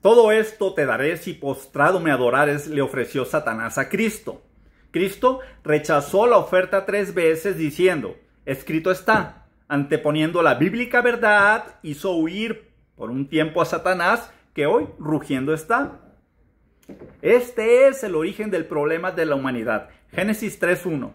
Todo esto te daré si postrado me adorares, le ofreció Satanás a Cristo. Cristo rechazó la oferta 3 veces diciendo, escrito está, anteponiendo la bíblica verdad, hizo huir por un tiempo a Satanás, que hoy rugiendo está. Este es el origen del problema de la humanidad. Génesis 3:1.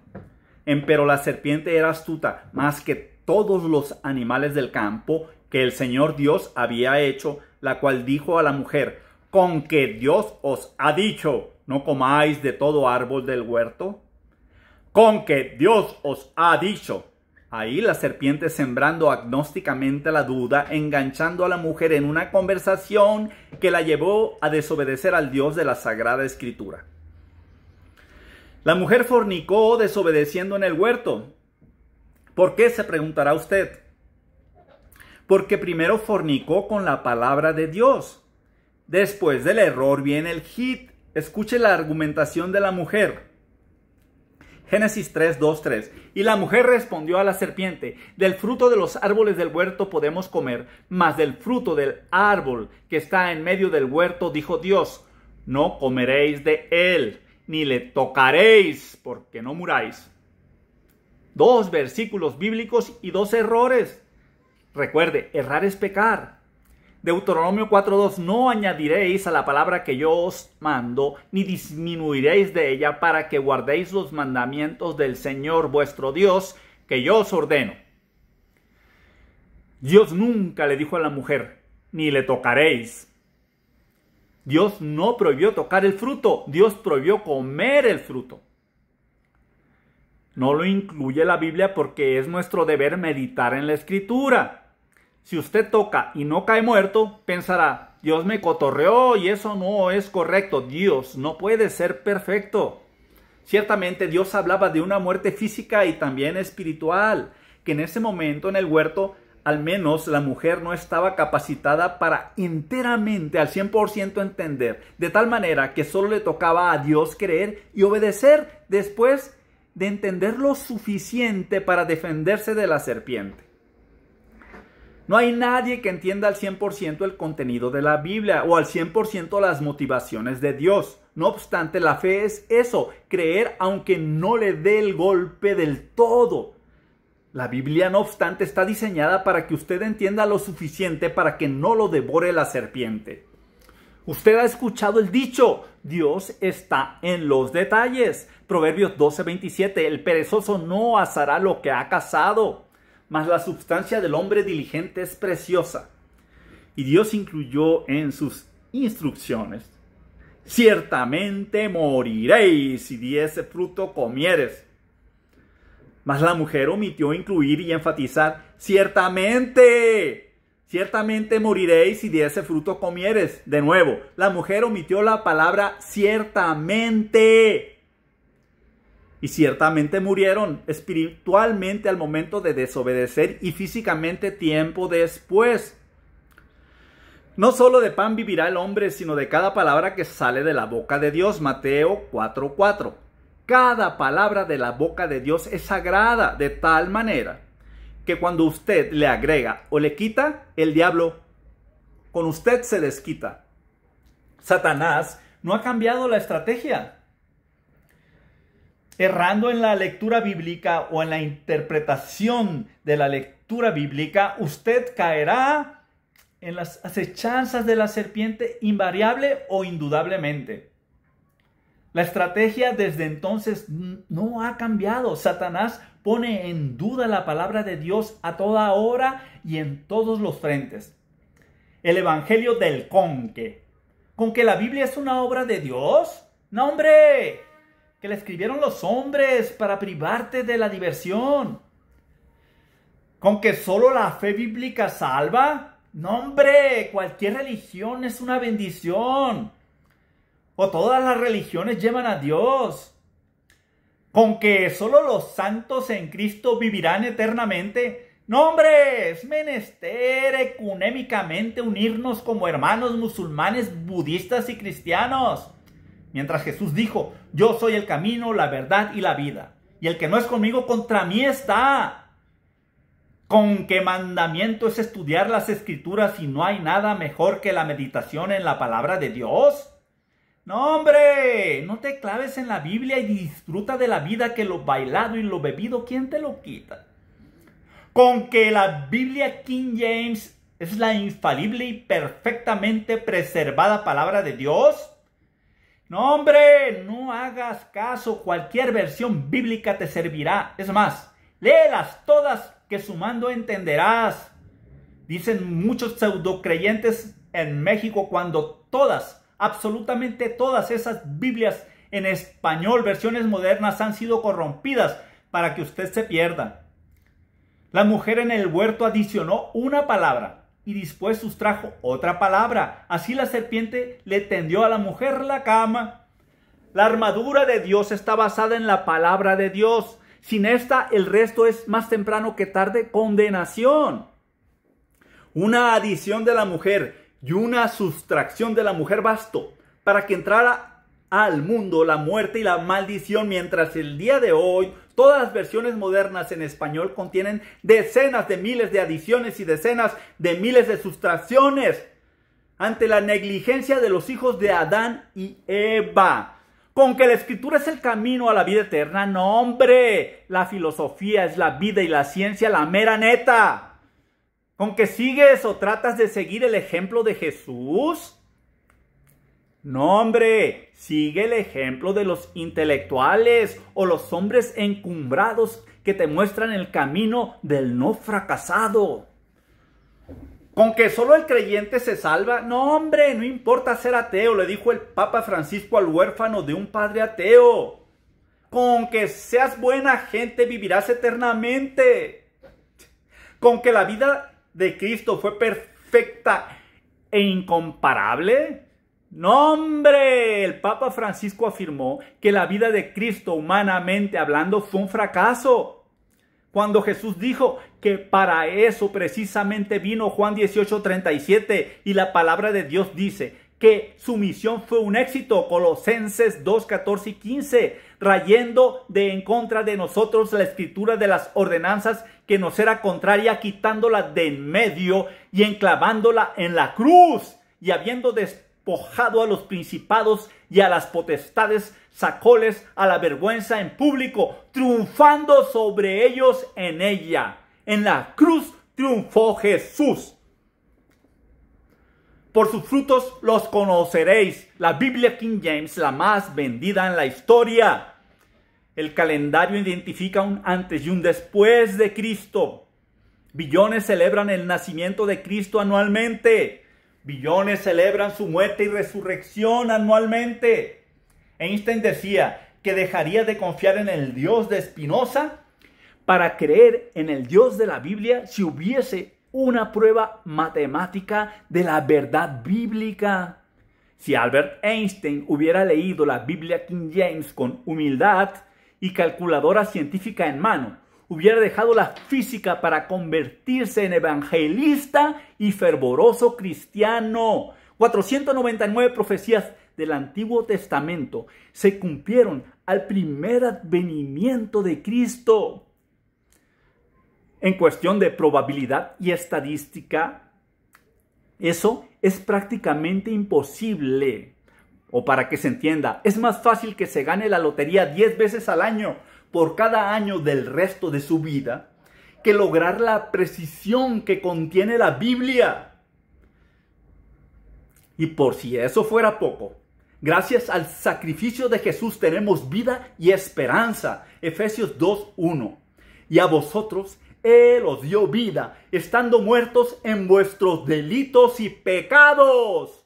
Empero la serpiente era astuta, más que todos los animales del campo que el Señor Dios había hecho, la cual dijo a la mujer, ¿con que Dios os ha dicho, no comáis de todo árbol del huerto? Con que Dios os ha dicho. Ahí la serpiente sembrando agnósticamente la duda, enganchando a la mujer en una conversación que la llevó a desobedecer al Dios de la Sagrada Escritura. La mujer fornicó desobedeciendo en el huerto. ¿Por qué? Se preguntará usted. Porque primero fornicó con la palabra de Dios. Después del error viene el hit. Escuche la argumentación de la mujer. Génesis 3, 2, 3. Y la mujer respondió a la serpiente, del fruto de los árboles del huerto podemos comer, mas del fruto del árbol que está en medio del huerto, dijo Dios, no comeréis de él, ni le tocaréis, porque no muráis. 2 versículos bíblicos y 2 errores. Recuerde, errar es pecar. Deuteronomio 4:2, no añadiréis a la palabra que yo os mando, ni disminuiréis de ella para que guardéis los mandamientos del Señor vuestro Dios, que yo os ordeno. Dios nunca le dijo a la mujer, ni le tocaréis. Dios no prohibió tocar el fruto, Dios prohibió comer el fruto. No lo incluye la Biblia porque es nuestro deber meditar en la Escritura. Si usted toca y no cae muerto, pensará, Dios me cotorreó y eso no es correcto. Dios no puede ser perfecto. Ciertamente Dios hablaba de una muerte física y también espiritual, que en ese momento en el huerto, al menos la mujer no estaba capacitada para enteramente, al 100% entender, de tal manera que solo le tocaba a Dios creer y obedecer después de entender lo suficiente para defenderse de la serpiente. No hay nadie que entienda al 100% el contenido de la Biblia o al 100% las motivaciones de Dios. No obstante, la fe es eso, creer aunque no le dé el golpe del todo. La Biblia, no obstante, está diseñada para que usted entienda lo suficiente para que no lo devore la serpiente. Usted ha escuchado el dicho, Dios está en los detalles. Proverbios 12:27, el perezoso no asará lo que ha cazado, mas la substancia del hombre diligente es preciosa. Y Dios incluyó en sus instrucciones, ciertamente moriréis si de ese fruto comieres. Mas la mujer omitió incluir y enfatizar, ciertamente moriréis si de ese fruto comieres. De nuevo, la mujer omitió la palabra ciertamente. Y ciertamente murieron espiritualmente al momento de desobedecer y físicamente tiempo después. No solo de pan vivirá el hombre, sino de cada palabra que sale de la boca de Dios. Mateo 4:4. Cada palabra de la boca de Dios es sagrada de tal manera que cuando usted le agrega o le quita, el diablo con usted se desquita. Satanás no ha cambiado la estrategia. Errando en la lectura bíblica o en la interpretación de la lectura bíblica, usted caerá en las acechanzas de la serpiente invariable o indudablemente. La estrategia desde entonces no ha cambiado. Satanás pone en duda la palabra de Dios a toda hora y en todos los frentes. El evangelio del conque. ¿Con que la Biblia es una obra de Dios? ¡No, hombre! Que la escribieron los hombres para privarte de la diversión. ¿Con que solo la fe bíblica salva? No, hombre, cualquier religión es una bendición. O todas las religiones llevan a Dios. ¿Con que solo los santos en Cristo vivirán eternamente? No, hombre, es menester ecuménicamente unirnos como hermanos musulmanes, budistas y cristianos. Mientras Jesús dijo, yo soy el camino, la verdad y la vida. Y el que no es conmigo, contra mí está. ¿Con qué mandamiento es estudiar las Escrituras y no hay nada mejor que la meditación en la palabra de Dios? No, hombre, no te claves en la Biblia y disfruta de la vida, que lo bailado y lo bebido, ¿quién te lo quita? Con que la Biblia King James es la infalible y perfectamente preservada palabra de Dios. No, hombre, no hagas caso, cualquier versión bíblica te servirá. Es más, léelas todas, que sumando entenderás. Dicen muchos pseudocreyentes en México, cuando todas, absolutamente todas esas Biblias en español, versiones modernas, han sido corrompidas para que usted se pierda. La mujer en el huerto adicionó una palabra y después sustrajo otra palabra. Así la serpiente le tendió a la mujer la cama. La armadura de Dios está basada en la palabra de Dios. Sin esta, el resto es más temprano que tarde condenación. Una adición de la mujer y una sustracción de la mujer bastó para que entrara al mundo la muerte y la maldición, mientras el día de hoy todas las versiones modernas en español contienen decenas de miles de adiciones y decenas de miles de sustracciones ante la negligencia de los hijos de Adán y Eva. Con que la Escritura es el camino a la vida eterna, no, hombre, la filosofía es la vida y la ciencia la mera neta. ¿Con que sigues o tratas de seguir el ejemplo de Jesús? No, hombre, sigue el ejemplo de los intelectuales o los hombres encumbrados que te muestran el camino del no fracasado. ¿Con que solo el creyente se salva? No, hombre, no importa ser ateo, le dijo el Papa Francisco al huérfano de un padre ateo. Con que seas buena gente vivirás eternamente. Con que la vida de Cristo fue perfecta e incomparable. No, hombre, el Papa Francisco afirmó que la vida de Cristo, humanamente hablando, fue un fracaso. Cuando Jesús dijo que para eso precisamente vino, Juan 18:37, y la palabra de Dios dice que su misión fue un éxito, Colosenses 2:14 y 15, rayendo de en contra de nosotros la escritura de las ordenanzas que nos era contraria, quitándola de en medio y enclavándola en la cruz, y habiendo despojado a los principados y a las potestades, sacóles a la vergüenza en público, triunfando sobre ellos en ella. En la cruz triunfó Jesús. Por sus frutos los conoceréis. La Biblia King James, la más vendida en la historia. El calendario identifica un antes y un después de Cristo. Billones celebran el nacimiento de Cristo anualmente. Billones celebran su muerte y resurrección anualmente. Einstein decía que dejaría de confiar en el Dios de Spinoza para creer en el Dios de la Biblia si hubiese una prueba matemática de la verdad bíblica. Si Albert Einstein hubiera leído la Biblia King James con humildad y calculadora científica en mano, hubiera dejado la física para convertirse en evangelista y fervoroso cristiano. 499 profecías del Antiguo Testamento se cumplieron al primer advenimiento de Cristo. En cuestión de probabilidad y estadística, eso es prácticamente imposible. O para que se entienda, es más fácil que se gane la lotería 10 veces al año por cada año del resto de su vida que lograr la precisión que contiene la Biblia. Y por si eso fuera poco, gracias al sacrificio de Jesús tenemos vida y esperanza. Efesios 2:1. Y a vosotros Él os dio vida, estando muertos en vuestros delitos y pecados.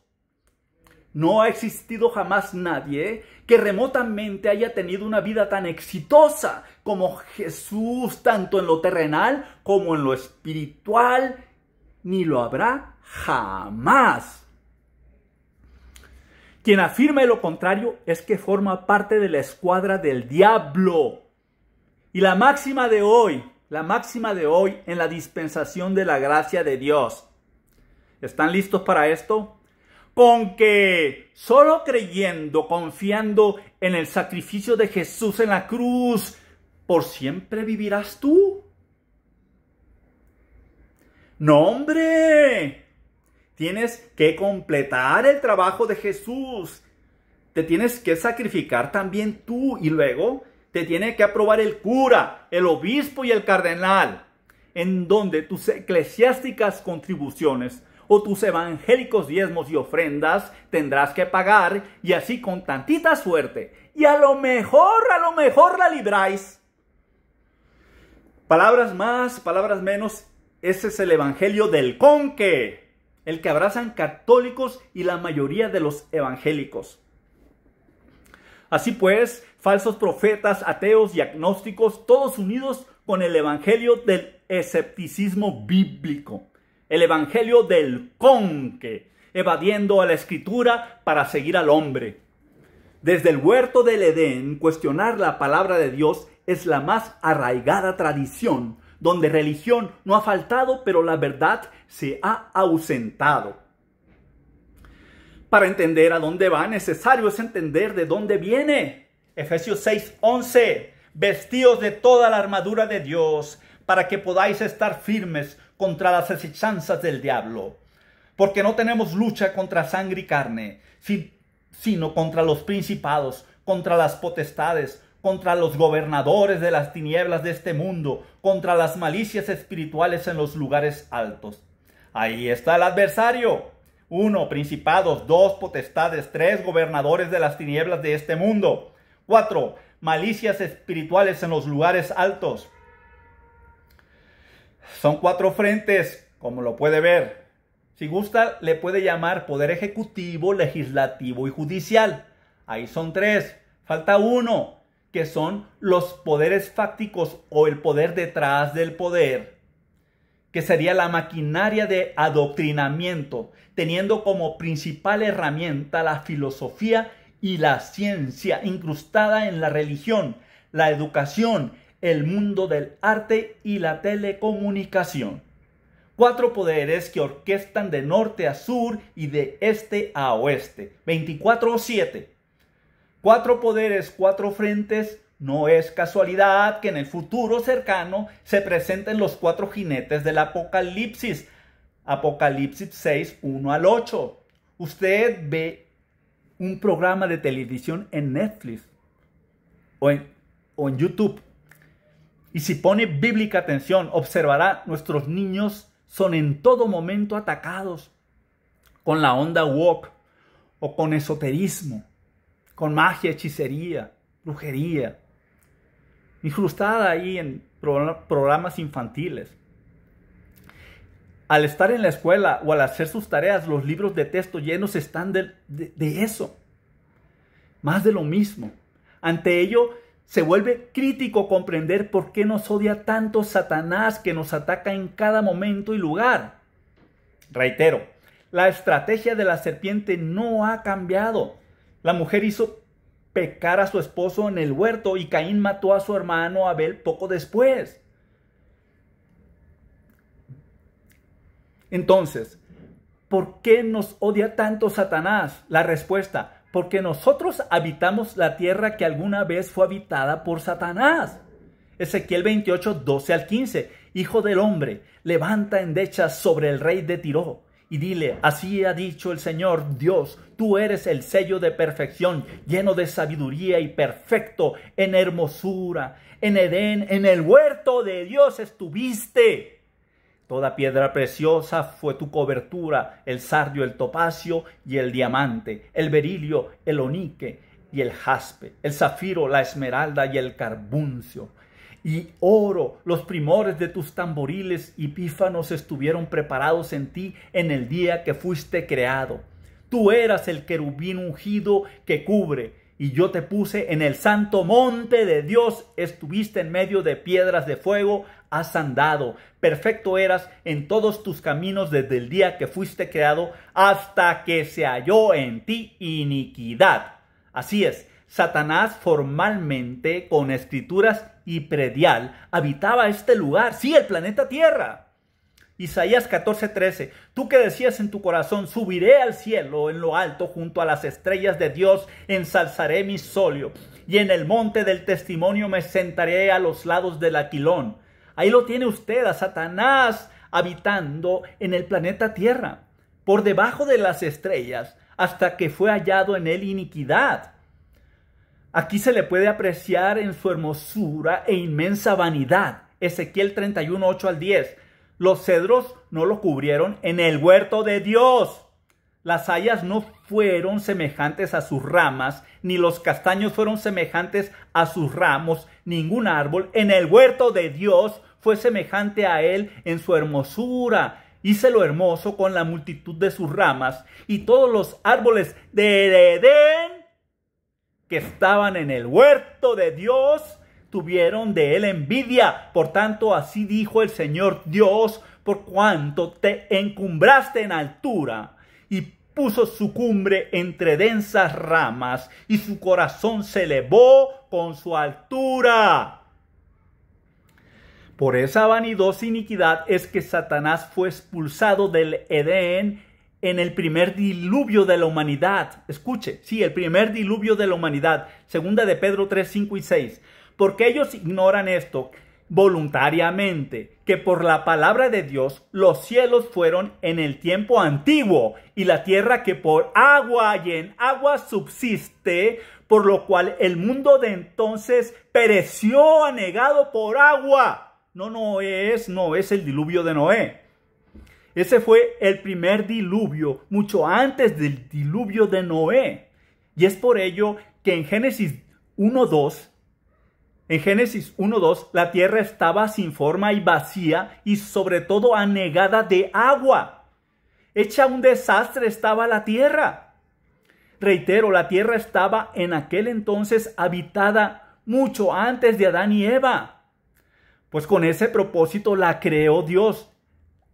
No ha existido jamás nadie que remotamente haya tenido una vida tan exitosa como Jesús, tanto en lo terrenal como en lo espiritual, ni lo habrá jamás. Quien afirme lo contrario es que forma parte de la escuadra del diablo. Y la máxima de hoy en la dispensación de la gracia de Dios. ¿Están listos para esto? Con que solo creyendo, confiando en el sacrificio de Jesús en la cruz, ¿por siempre vivirás tú? No, hombre. Tienes que completar el trabajo de Jesús. Te tienes que sacrificar también tú y luego te tiene que aprobar el cura, el obispo y el cardenal, en donde tus eclesiásticas contribuciones o tus evangélicos diezmos y ofrendas tendrás que pagar, y así con tantita suerte. Y a lo mejor la libráis. Palabras más, palabras menos, ese es el evangelio del conque, el que abrazan católicos y la mayoría de los evangélicos. Así pues, falsos profetas, ateos y agnósticos, todos unidos con el evangelio del escepticismo bíblico, el evangelio del conque, evadiendo a la escritura para seguir al hombre. Desde el huerto del Edén, cuestionar la palabra de Dios es la más arraigada tradición, donde religión no ha faltado, pero la verdad se ha ausentado. Para entender a dónde va, necesario es entender de dónde viene. Efesios 6:11. Vestíos de toda la armadura de Dios, para que podáis estar firmes contra las acechanzas del diablo. Porque no tenemos lucha contra sangre y carne, sino contra los principados, contra las potestades, contra los gobernadores de las tinieblas de este mundo, contra las malicias espirituales en los lugares altos. Ahí está el adversario. 1. Principados. 2. Potestades. 3. Gobernadores de las tinieblas de este mundo. 4. Malicias espirituales en los lugares altos. Son 4 frentes, como lo puede ver. Si gusta, le puede llamar poder ejecutivo, legislativo y judicial. Ahí son 3. Falta 1, que son los poderes fácticos o el poder detrás del poder, que sería la maquinaria de adoctrinamiento, teniendo como principal herramienta la filosofía y la ciencia incrustada en la religión, la educación, el mundo del arte y la telecomunicación. 4 poderes que orquestan de norte a sur y de este a oeste, 24/7. 4 poderes, 4 frentes. No es casualidad que en el futuro cercano se presenten los 4 jinetes del Apocalipsis. Apocalipsis 6, 1 al 8. Usted ve un programa de televisión en Netflix o en YouTube. Y si pone bíblica atención, observará nuestros niños son en todo momento atacados con la onda woke o con esoterismo, con magia, hechicería, brujería, incrustada ahí en programas infantiles. Al estar en la escuela o al hacer sus tareas, los libros de texto llenos están de eso. Más de lo mismo. Ante ello, se vuelve crítico comprender por qué nos odia tanto Satanás, que nos ataca en cada momento y lugar. Reitero, la estrategia de la serpiente no ha cambiado. La mujer hizo pecar a su esposo en el huerto y Caín mató a su hermano Abel poco después. Entonces, ¿por qué nos odia tanto Satanás? La respuesta: porque nosotros habitamos la tierra que alguna vez fue habitada por Satanás. Ezequiel 28, 12 al 15. Hijo del hombre, levanta endechas sobre el rey de Tiro y dile: así ha dicho el Señor Dios, tú eres el sello de perfección, lleno de sabiduría y perfecto en hermosura. En Edén, en el huerto de Dios estuviste. Toda piedra preciosa fue tu cobertura, el sardio, el topacio y el diamante, el berilio, el onique y el jaspe, el zafiro, la esmeralda y el carbuncio. Y oro, los primores de tus tamboriles y pífanos estuvieron preparados en ti en el día que fuiste creado. Tú eras el querubín ungido que cubre, y yo te puse en el santo monte de Dios, estuviste en medio de piedras de fuego, has andado. Perfecto eras en todos tus caminos desde el día que fuiste creado hasta que se halló en ti iniquidad. Así es, Satanás formalmente, con escrituras y predial, habitaba este lugar, sí, el planeta Tierra. Isaías 14:13, tú que decías en tu corazón, subiré al cielo en lo alto junto a las estrellas de Dios, ensalzaré mi solio, y en el monte del testimonio me sentaré a los lados del aquilón. Ahí lo tiene usted, a Satanás habitando en el planeta Tierra, por debajo de las estrellas, hasta que fue hallado en él iniquidad. Aquí se le puede apreciar en su hermosura e inmensa vanidad. Ezequiel 31, 8 al 10. Los cedros no lo cubrieron en el huerto de Dios. Las hayas no fueron semejantes a sus ramas, ni los castaños fueron semejantes a sus ramos. Ningún árbol en el huerto de Dios fue semejante a él en su hermosura. Hícelo hermoso con la multitud de sus ramas, y todos los árboles de Edén que estaban en el huerto de Dios tuvieron de él envidia. Por tanto, así dijo el Señor Dios: por cuanto te encumbraste en altura y puso su cumbre entre densas ramas, y su corazón se elevó con su altura. Por esa vanidosa iniquidad es que Satanás fue expulsado del Edén en el primer diluvio de la humanidad. Escuche, sí, el primer diluvio de la humanidad. Segunda de Pedro 3, 5 y 6. Porque ellos ignoran esto voluntariamente, que por la palabra de Dios los cielos fueron en el tiempo antiguo, y la tierra que por agua y en agua subsiste, por lo cual el mundo de entonces pereció anegado por agua. No es el diluvio de Noé. Ese fue el primer diluvio, mucho antes del diluvio de Noé. Y es por ello que en Génesis 1:2, la tierra estaba sin forma y vacía, y sobre todo anegada de agua. Hecha un desastre estaba la tierra. Reitero, la tierra estaba en aquel entonces habitada mucho antes de Adán y Eva. Pues con ese propósito la creó Dios.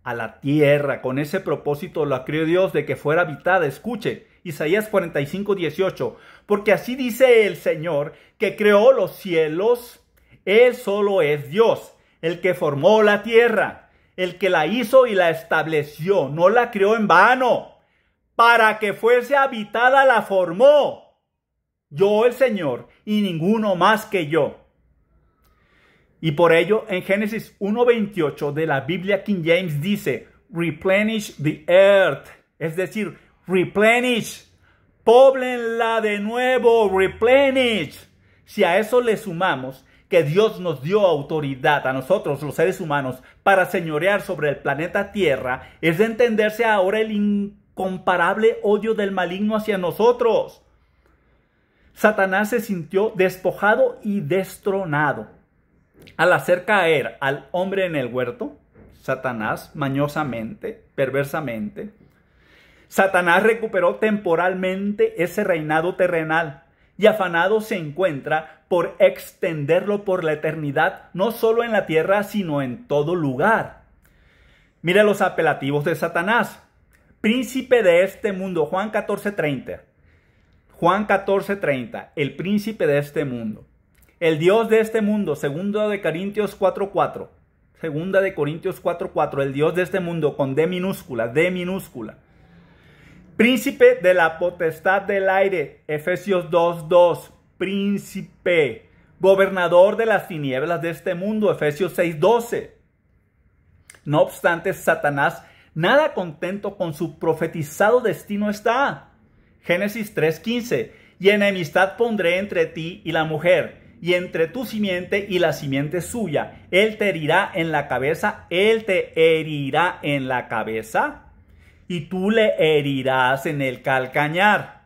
A la tierra, con ese propósito la creó Dios de que fuera habitada. Escuche, Isaías 45, 18. Porque así dice el Señor, que creó los cielos. Él solo es Dios, el que formó la tierra, el que la hizo y la estableció. No la creó en vano. Para que fuese habitada la formó. Yo, el Señor, y ninguno más que yo. Y por ello, en Génesis 1:28 de la Biblia King James dice, replenish the earth. Es decir, replenish. Póblenla de nuevo, replenish. Si a eso le sumamos que Dios nos dio autoridad a nosotros, los seres humanos, para señorear sobre el planeta Tierra, es de entenderse ahora el incomparable odio del maligno hacia nosotros. Satanás se sintió despojado y destronado. Al hacer caer al hombre en el huerto, Satanás, mañosamente, perversamente, Satanás recuperó temporalmente ese reinado terrenal y afanado se encuentra por extenderlo por la eternidad, no solo en la tierra, sino en todo lugar. Mire los apelativos de Satanás. Príncipe de este mundo, Juan 14:30. Juan 14:30, el príncipe de este mundo. El Dios de este mundo, segunda de Corintios 4:4. Segunda de Corintios 4:4, el Dios de este mundo con D minúscula, D minúscula. Príncipe de la potestad del aire, Efesios 2:2. Príncipe, gobernador de las tinieblas de este mundo, Efesios 6:12. No obstante, Satanás, nada contento con su profetizado destino está. Génesis 3:15. Y enemistad pondré entre ti y la mujer, y entre tu simiente y la simiente suya. Él te herirá en la cabeza, él te herirá en la cabeza, y tú le herirás en el calcañar.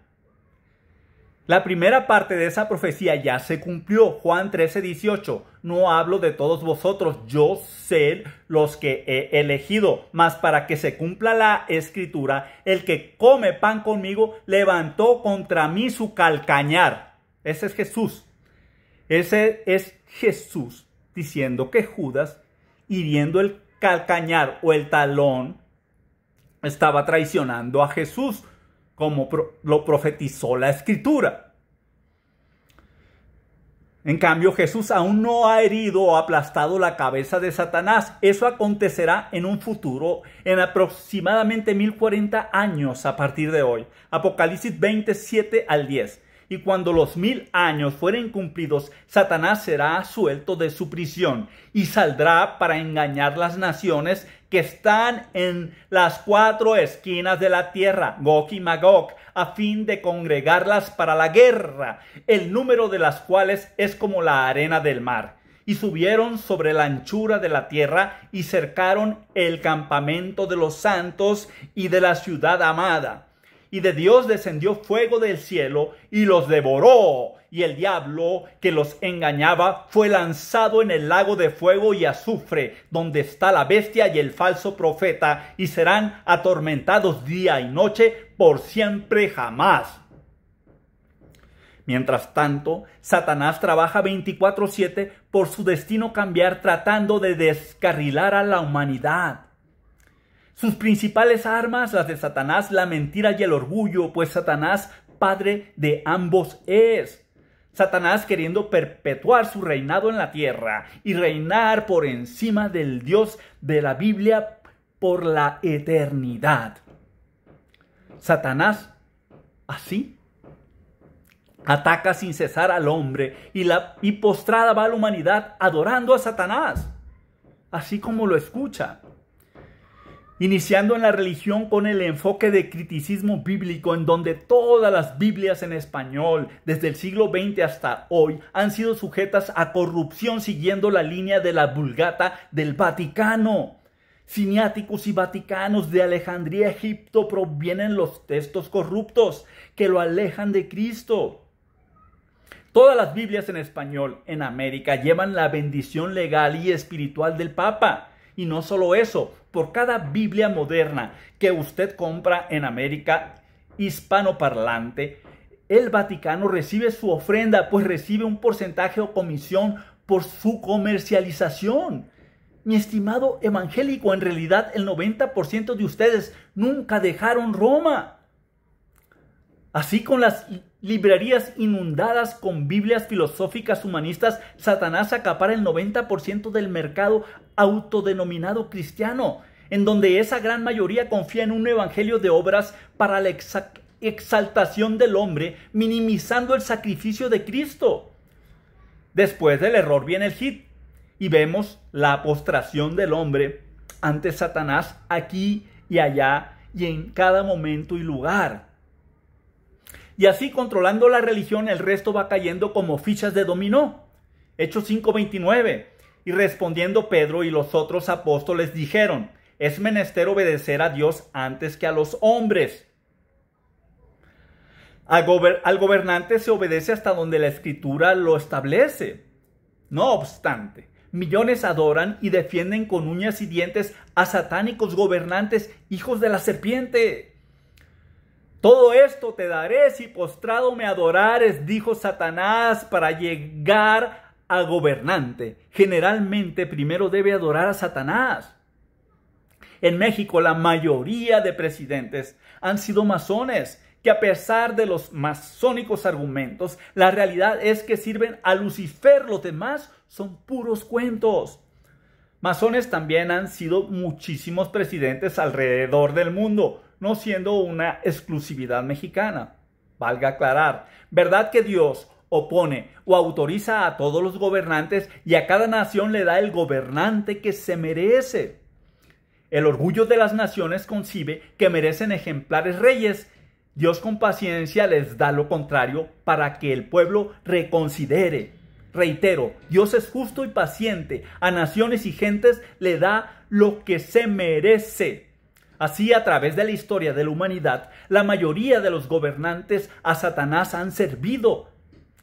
La primera parte de esa profecía ya se cumplió. Juan 13:18. No hablo de todos vosotros, yo sé los que he elegido. Mas para que se cumpla la escritura, el que come pan conmigo levantó contra mí su calcañar. Ese es Jesús. Ese es Jesús diciendo que Judas, hiriendo el calcañar o el talón, estaba traicionando a Jesús, como lo profetizó la Escritura. En cambio, Jesús aún no ha herido o aplastado la cabeza de Satanás. Eso acontecerá en un futuro, en aproximadamente 1040 años a partir de hoy. Apocalipsis 27 al 10. Y cuando los 1000 años fueren cumplidos, Satanás será suelto de su prisión y saldrá para engañar las naciones que están en las 4 esquinas de la tierra, Gog y Magog, a fin de congregarlas para la guerra, el número de las cuales es como la arena del mar. Y subieron sobre la anchura de la tierra y cercaron el campamento de los santos y de la ciudad amada. Y de Dios descendió fuego del cielo y los devoró. Y el diablo que los engañaba fue lanzado en el lago de fuego y azufre, donde está la bestia y el falso profeta, y serán atormentados día y noche por siempre jamás. Mientras tanto, Satanás trabaja 24/7 por su destino cambiar, tratando de descarrilar a la humanidad. Sus principales armas, las de Satanás, la mentira y el orgullo, pues Satanás, padre de ambos es. Satanás queriendo perpetuar su reinado en la tierra y reinar por encima del Dios de la Biblia por la eternidad. Satanás, así, ataca sin cesar al hombre y postrada va la humanidad adorando a Satanás, así como lo escucha. Iniciando en la religión con el enfoque de criticismo bíblico, en donde todas las Biblias en español, desde el siglo XX hasta hoy, han sido sujetas a corrupción siguiendo la línea de la Vulgata del Vaticano. Siniáticos y vaticanos de Alejandría, Egipto, provienen los textos corruptos que lo alejan de Cristo. Todas las Biblias en español en América llevan la bendición legal y espiritual del Papa. Y no solo eso, por cada Biblia moderna que usted compra en América hispanoparlante, el Vaticano recibe su ofrenda, pues recibe un porcentaje o comisión por su comercialización. Mi estimado evangélico, en realidad el 90% de ustedes nunca dejaron Roma. Así, con las librerías inundadas con Biblias filosóficas humanistas, Satanás acapara el 90% del mercado autodenominado cristiano, en donde esa gran mayoría confía en un evangelio de obras para la exaltación del hombre, minimizando el sacrificio de Cristo. Después del error viene el hit, y vemos la postración del hombre ante Satanás aquí y allá y en cada momento y lugar. Y así, controlando la religión, el resto va cayendo como fichas de dominó. Hechos 5:29. Y respondiendo Pedro y los otros apóstoles dijeron: es menester obedecer a Dios antes que a los hombres. Al gobernante se obedece hasta donde la Escritura lo establece. No obstante, millones adoran y defienden con uñas y dientes a satánicos gobernantes, hijos de la serpiente. Todo esto te daré si postrado me adorares, dijo Satanás, para llegar a gobernante. Generalmente primero debe adorar a Satanás. En México la mayoría de presidentes han sido masones, que a pesar de los masónicos argumentos, la realidad es que sirven a Lucifer. Los demás son puros cuentos. Masones también han sido muchísimos presidentes alrededor del mundo, no siendo una exclusividad mexicana. Valga aclarar, ¿verdad que Dios opone o autoriza a todos los gobernantes y a cada nación le da el gobernante que se merece? El orgullo de las naciones concibe que merecen ejemplares reyes. Dios con paciencia les da lo contrario para que el pueblo reconsidere. Reitero, Dios es justo y paciente. A naciones y gentes le da lo que se merece. Así, a través de la historia de la humanidad, la mayoría de los gobernantes a Satanás han servido.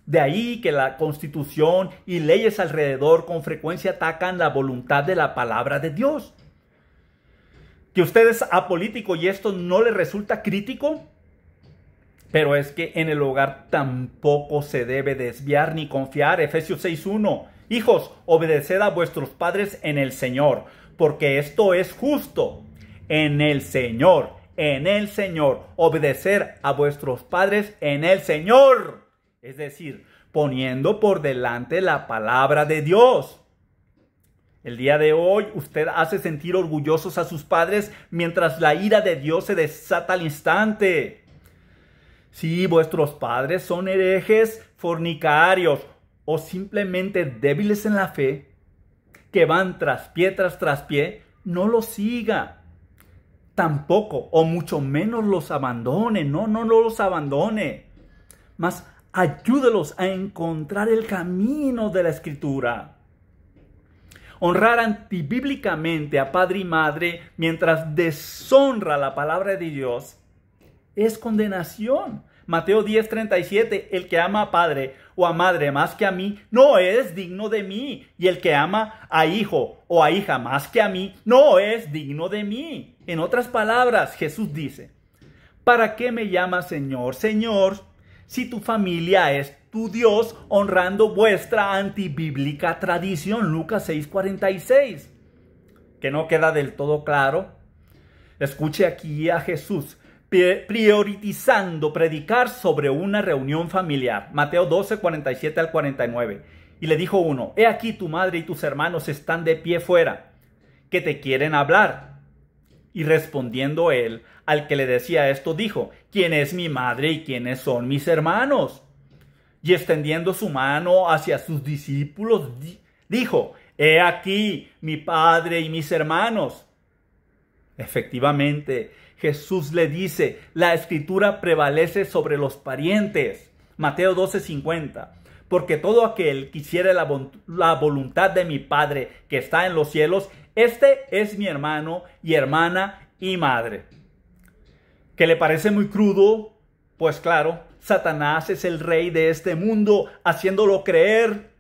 De ahí que la Constitución y leyes alrededor con frecuencia atacan la voluntad de la palabra de Dios. ¿Que usted es apolítico y esto no le resulta crítico? Pero es que en el hogar tampoco se debe desviar ni confiar. Efesios 6:1. Hijos, obedeced a vuestros padres en el Señor, porque esto es justo. En el Señor, obedecer a vuestros padres en el Señor. Es decir, poniendo por delante la palabra de Dios. El día de hoy usted hace sentir orgullosos a sus padres mientras la ira de Dios se desata al instante. Si vuestros padres son herejes, fornicarios o simplemente débiles en la fe, que van tras pie, no los siga. Tampoco, o mucho menos los abandone. No los abandone. Mas ayúdelos a encontrar el camino de la Escritura. Honrar antibíblicamente a padre y madre mientras deshonra la palabra de Dios es condenación. Mateo 10:37, el que ama a padre o a madre más que a mí, no es digno de mí. Y el que ama a hijo o a hija más que a mí, no es digno de mí. En otras palabras, Jesús dice, ¿para qué me llamas Señor, Señor, si tu familia es tu Dios, honrando vuestra antibíblica tradición? Lucas 6:46. ¿Que no queda del todo claro? Escuche aquí a Jesús priorizando predicar sobre una reunión familiar. Mateo 12:47 al 49. Y le dijo uno, he aquí tu madre y tus hermanos están de pie fuera, que te quieren hablar. Y respondiendo él, al que le decía esto, dijo, ¿quién es mi madre y quiénes son mis hermanos? Y extendiendo su mano hacia sus discípulos, dijo, he aquí mi padre y mis hermanos. Efectivamente, Jesús le dice, la Escritura prevalece sobre los parientes. Mateo 12:50. Porque todo aquel que hiciere la voluntad de mi Padre que está en los cielos, este es mi hermano y hermana y madre. ¿Que le parece muy crudo? Pues claro, Satanás es el rey de este mundo, haciéndolo creer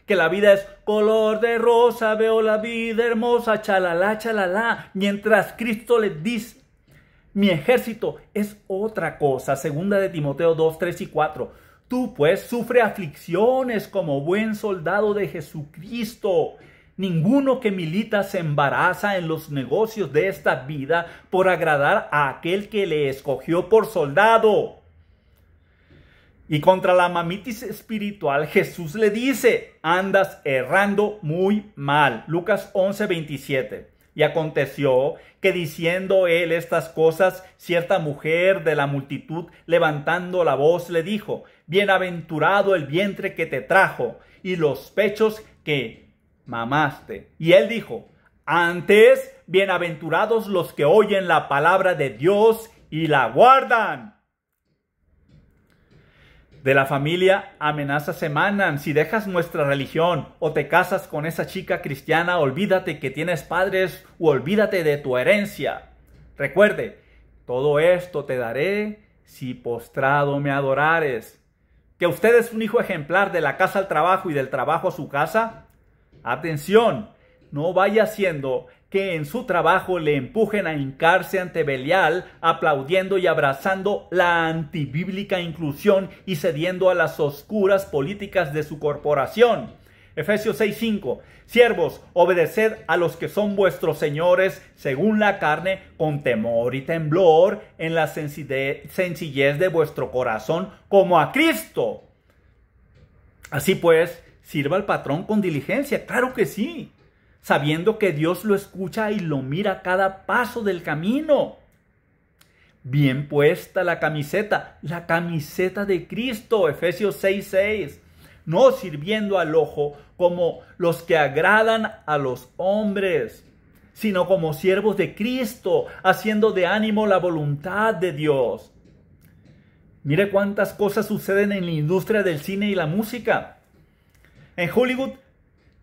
que la vida es color de rosa, veo la vida hermosa, chalala, chalala, mientras Cristo le dice, mi ejército es otra cosa. Segunda de Timoteo 2:3 y 4. Tú pues sufre aflicciones como buen soldado de Jesucristo. Ninguno que milita se embaraza en los negocios de esta vida por agradar a aquel que le escogió por soldado. Y contra la mamitis espiritual, Jesús le dice, andas errando muy mal. Lucas 11:27. Y aconteció que diciendo él estas cosas, cierta mujer de la multitud, levantando la voz, le dijo, bienaventurado el vientre que te trajo y los pechos que mamaste. Y él dijo, antes, bienaventurados los que oyen la palabra de Dios y la guardan. De la familia amenazas emanan. Si dejas nuestra religión o te casas con esa chica cristiana, olvídate que tienes padres o olvídate de tu herencia. Recuerde, todo esto te daré si postrado me adorares. ¿Que usted es un hijo ejemplar de la casa al trabajo y del trabajo a su casa? Atención, no vaya siendo que en su trabajo le empujen a hincarse ante Belial, aplaudiendo y abrazando la antibíblica inclusión y cediendo a las oscuras políticas de su corporación. Efesios 6:5. Siervos, obedeced a los que son vuestros señores según la carne, con temor y temblor, en la sencillez de vuestro corazón, como a Cristo. Así pues, sirva al patrón con diligencia, claro que sí, sabiendo que Dios lo escucha y lo mira a cada paso del camino. Bien puesta la camiseta de Cristo, Efesios 6:6. No sirviendo al ojo como los que agradan a los hombres, sino como siervos de Cristo, haciendo de ánimo la voluntad de Dios. Mire cuántas cosas suceden en la industria del cine y la música. En Hollywood,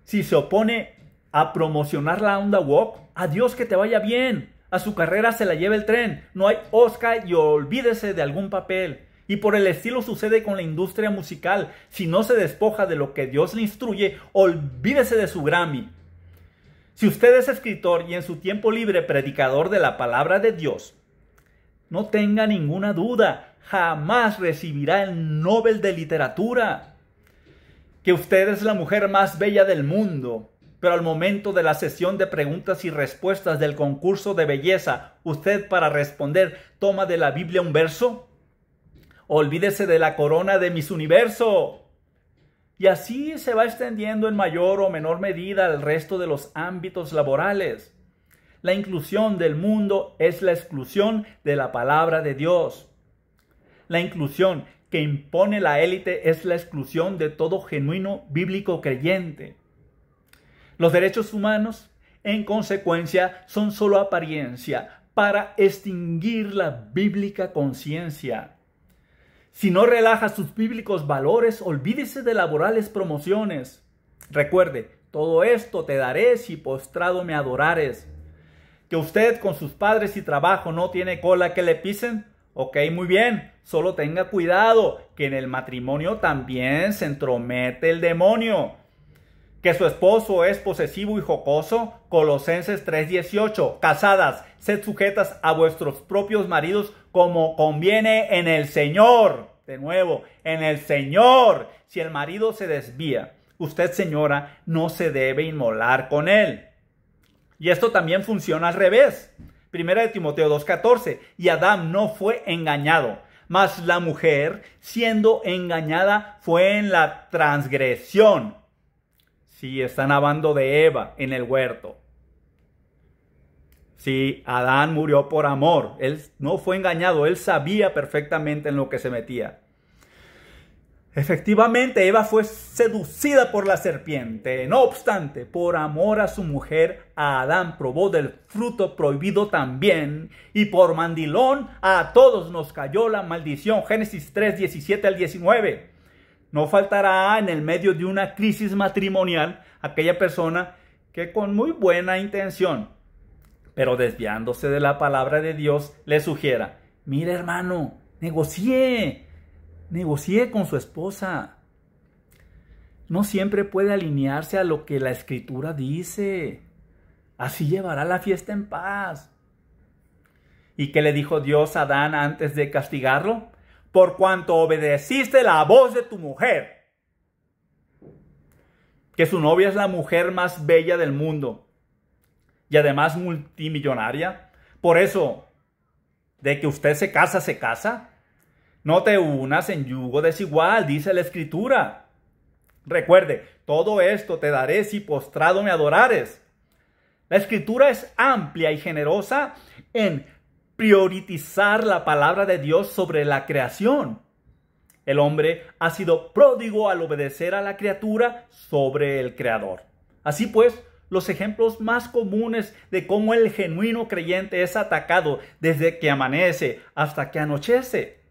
si se opone a promocionar la onda woke, adiós, que te vaya bien. A su carrera se la lleva el tren. No hay Oscar y olvídese de algún papel. Y por el estilo sucede con la industria musical. Si no se despoja de lo que Dios le instruye, olvídese de su Grammy. Si usted es escritor y en su tiempo libre predicador de la palabra de Dios, no tenga ninguna duda, jamás recibirá el Nobel de Literatura. Que usted es la mujer más bella del mundo, pero al momento de la sesión de preguntas y respuestas del concurso de belleza, usted para responder toma de la Biblia un verso. Olvídese de la corona de Miss Universo. Y así se va extendiendo en mayor o menor medida al resto de los ámbitos laborales. La inclusión del mundo es la exclusión de la palabra de Dios. La inclusión que impone la élite es la exclusión de todo genuino bíblico creyente. Los derechos humanos En consecuencia, son solo apariencia para extinguir la bíblica conciencia. Si no relaja sus bíblicos valores, olvídese de laborales promociones. Recuerde, todo esto te daré si postrado me adorares. Que usted con sus padres y trabajo no tiene cola que le pisen. Ok, muy bien, solo tenga cuidado, que en el matrimonio también se entromete el demonio. Que su esposo es posesivo y jocoso. Colosenses 3:18. Casadas, sed sujetas a vuestros propios maridos como conviene en el Señor. De nuevo, en el Señor. Si el marido se desvía, usted, señora, no se debe inmolar con él. Y esto también funciona al revés. 1 Timoteo 2:14. Y Adán no fue engañado, mas la mujer, siendo engañada, fue en la transgresión. Sí, están hablando de Eva en el huerto. Sí, Adán murió por amor. Él no fue engañado, él sabía perfectamente en lo que se metía. Efectivamente, Eva fue seducida por la serpiente. No obstante, por amor a su mujer, Adán probó del fruto prohibido también. Y por mandilón, a todos nos cayó la maldición. Génesis 3:17 al 19. No faltará en el medio de una crisis matrimonial aquella persona que con muy buena intención, pero desviándose de la palabra de Dios, le sugiera: mire, hermano, negocie con su esposa. No siempre puede alinearse a lo que la Escritura dice. Así llevará la fiesta en paz. ¿Y qué le dijo Dios a Adán antes de castigarlo? Por cuanto obedeciste la voz de tu mujer. Que su novia es la mujer más bella del mundo. Y además multimillonaria. Por eso, de que usted se casa, se casa. No te unas en yugo desigual, dice la Escritura. Recuerde, todo esto te daré si postrado me adorares. La Escritura es amplia y generosa en priorizar la palabra de Dios sobre la creación. El hombre ha sido pródigo al obedecer a la criatura sobre el Creador. Así pues, los ejemplos más comunes de cómo el genuino creyente es atacado desde que amanece hasta que anochece.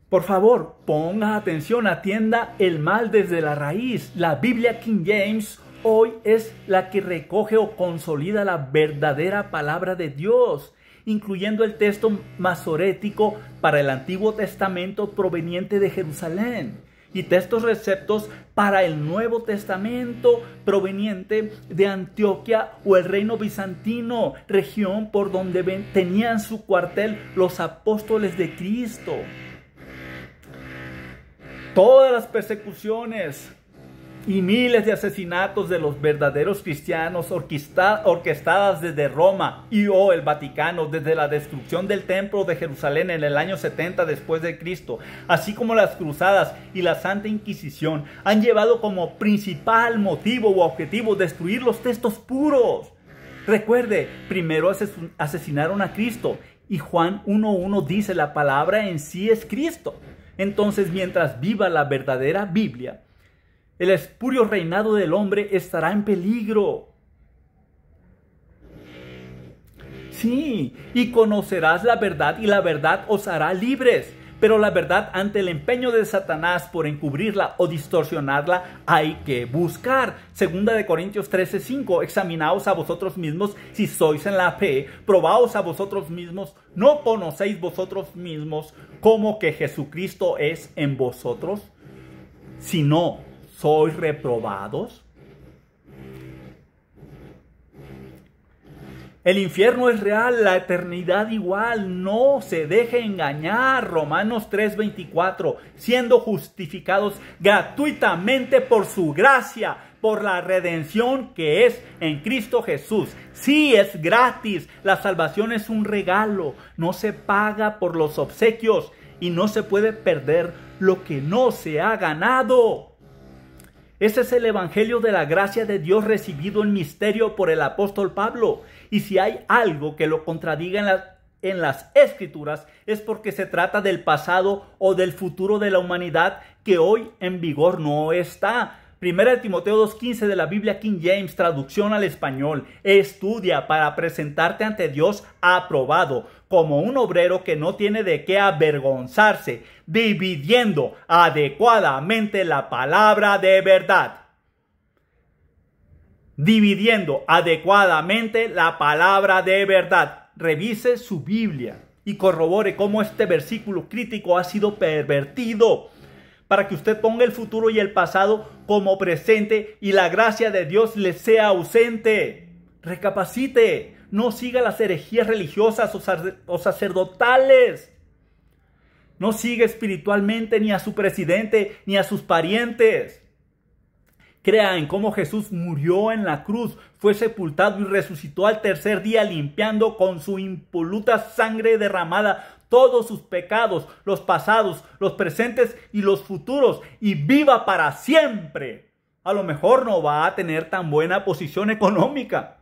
Por favor, ponga atención, atienda el mal desde la raíz. La Biblia King James hoy es la que recoge o consolida la verdadera palabra de Dios, incluyendo el texto masorético para el Antiguo Testamento proveniente de Jerusalén y textos receptos para el Nuevo Testamento proveniente de Antioquia o el reino bizantino, región por donde tenían su cuartel los apóstoles de Cristo. Todas las persecuciones y miles de asesinatos de los verdaderos cristianos orquestadas desde Roma y o el Vaticano desde la destrucción del templo de Jerusalén en el año 70 después de Cristo, así como las cruzadas y la Santa Inquisición, han llevado como principal motivo u objetivo destruir los textos puros. Recuerde, primero asesinaron a Cristo y Juan 1:1 dice: la palabra en sí es Cristo. Entonces, mientras viva la verdadera Biblia, el espurio reinado del hombre estará en peligro. Sí, y conocerás la verdad y la verdad os hará libres. Pero la verdad, ante el empeño de Satanás por encubrirla o distorsionarla, hay que buscar. 2 Corintios 13:5. Examinaos a vosotros mismos si sois en la fe. Probaos a vosotros mismos. ¿No conocéis vosotros mismos cómo que Jesucristo es en vosotros? Si no sois reprobados. El infierno es real, la eternidad igual, no se deje engañar. Romanos 3:24, siendo justificados gratuitamente por su gracia, por la redención que es en Cristo Jesús. Sí, es gratis, la salvación es un regalo, no se paga por los obsequios y no se puede perder lo que no se ha ganado. Ese es el evangelio de la gracia de Dios recibido en misterio por el apóstol Pablo. Y si hay algo que lo contradiga en las Escrituras, es porque se trata del pasado o del futuro de la humanidad que hoy en vigor no está. Primera de Timoteo 2:15 de la Biblia King James, traducción al español. Estudia para presentarte ante Dios aprobado, como un obrero que no tiene de qué avergonzarse, dividiendo adecuadamente la palabra de verdad. Dividiendo adecuadamente la palabra de verdad. Revise su Biblia y corrobore cómo este versículo crítico ha sido pervertido, para que usted ponga el futuro y el pasado como presente y la gracia de Dios le sea ausente. Recapacite, no siga las herejías religiosas o sacerdotales. No siga espiritualmente ni a su presidente ni a sus parientes. Crea en cómo Jesús murió en la cruz, fue sepultado y resucitó al tercer día, limpiando con su impoluta sangre derramada todos sus pecados, los pasados, los presentes y los futuros, y viva para siempre. A lo mejor no va a tener tan buena posición económica,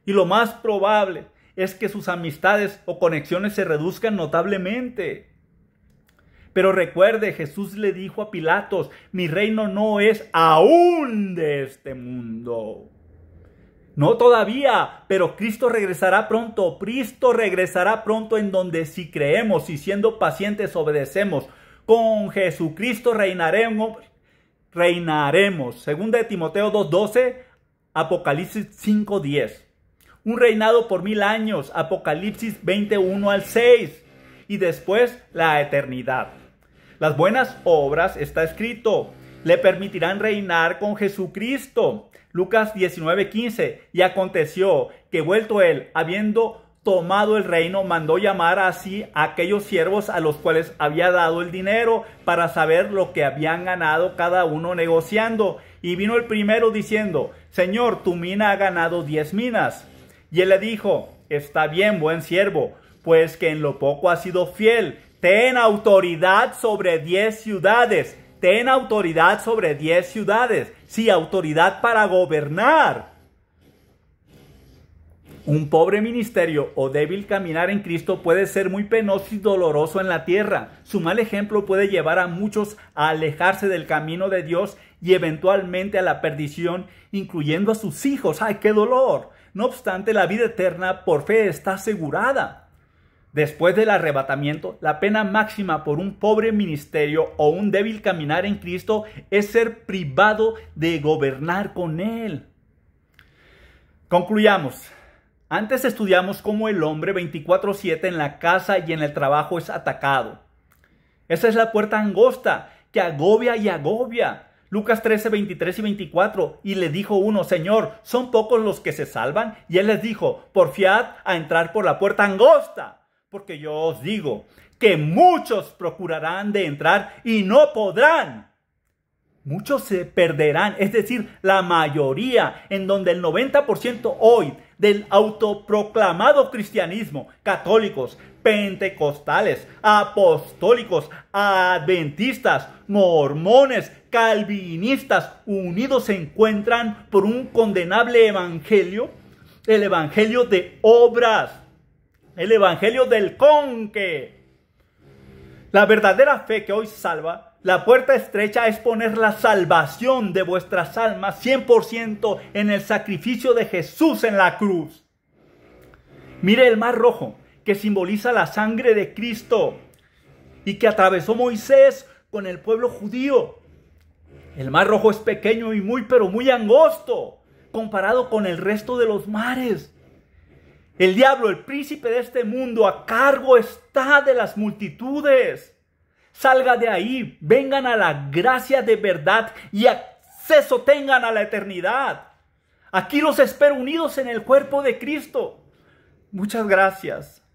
y lo más probable es que sus amistades o conexiones se reduzcan notablemente. Pero recuerde, Jesús le dijo a Pilatos: mi reino no es aún de este mundo. No todavía, pero Cristo regresará pronto. Cristo regresará pronto, en donde si creemos y siendo pacientes obedecemos, con Jesucristo reinaremos. Segunda de Timoteo 2:12, Apocalipsis 5:10. Un reinado por 1000 años, Apocalipsis 21 al 6. Y después la eternidad. Las buenas obras, está escrito, le permitirán reinar con Jesucristo. Lucas 19:15. Y aconteció que vuelto él, habiendo tomado el reino, mandó llamar así a aquellos siervos a los cuales había dado el dinero, para saber lo que habían ganado cada uno negociando. Y vino el primero diciendo: Señor, tu mina ha ganado 10 minas. Y él le dijo: está bien, buen siervo, pues que en lo poco has sido fiel. Ten autoridad sobre 10 ciudades. Ten autoridad sobre 10 ciudades. Sí, autoridad para gobernar. Un pobre ministerio o débil caminar en Cristo puede ser muy penoso y doloroso en la tierra. Su mal ejemplo puede llevar a muchos a alejarse del camino de Dios y eventualmente a la perdición, incluyendo a sus hijos. ¡Ay, qué dolor! No obstante, la vida eterna por fe está asegurada. Después del arrebatamiento, la pena máxima por un pobre ministerio o un débil caminar en Cristo es ser privado de gobernar con Él. Concluyamos. Antes estudiamos cómo el hombre 24/7 en la casa y en el trabajo es atacado. Esa es la puerta angosta que agobia y agobia. Lucas 13, 23 y 24. Y le dijo uno: Señor, ¿son pocos los que se salvan? Y él les dijo: porfiad a entrar por la puerta angosta. Porque yo os digo que muchos procurarán de entrar y no podrán. Muchos se perderán, es decir, la mayoría, en donde el 90% hoy del autoproclamado cristianismo, católicos, pentecostales, apostólicos, adventistas, mormones, calvinistas, unidos se encuentran por un condenable evangelio, el evangelio de obras. El evangelio del conque. La verdadera fe que hoy salva, la puerta estrecha es poner la salvación de vuestras almas 100% en el sacrificio de Jesús en la cruz. Mire el mar rojo, que simboliza la sangre de Cristo y que atravesó Moisés con el pueblo judío. El mar rojo es pequeño y pero muy angosto comparado con el resto de los mares. El diablo, el príncipe de este mundo, a cargo está de las multitudes. Salga de ahí, vengan a la gracia de verdad y acceso tengan a la eternidad. Aquí los espero unidos en el cuerpo de Cristo. Muchas gracias.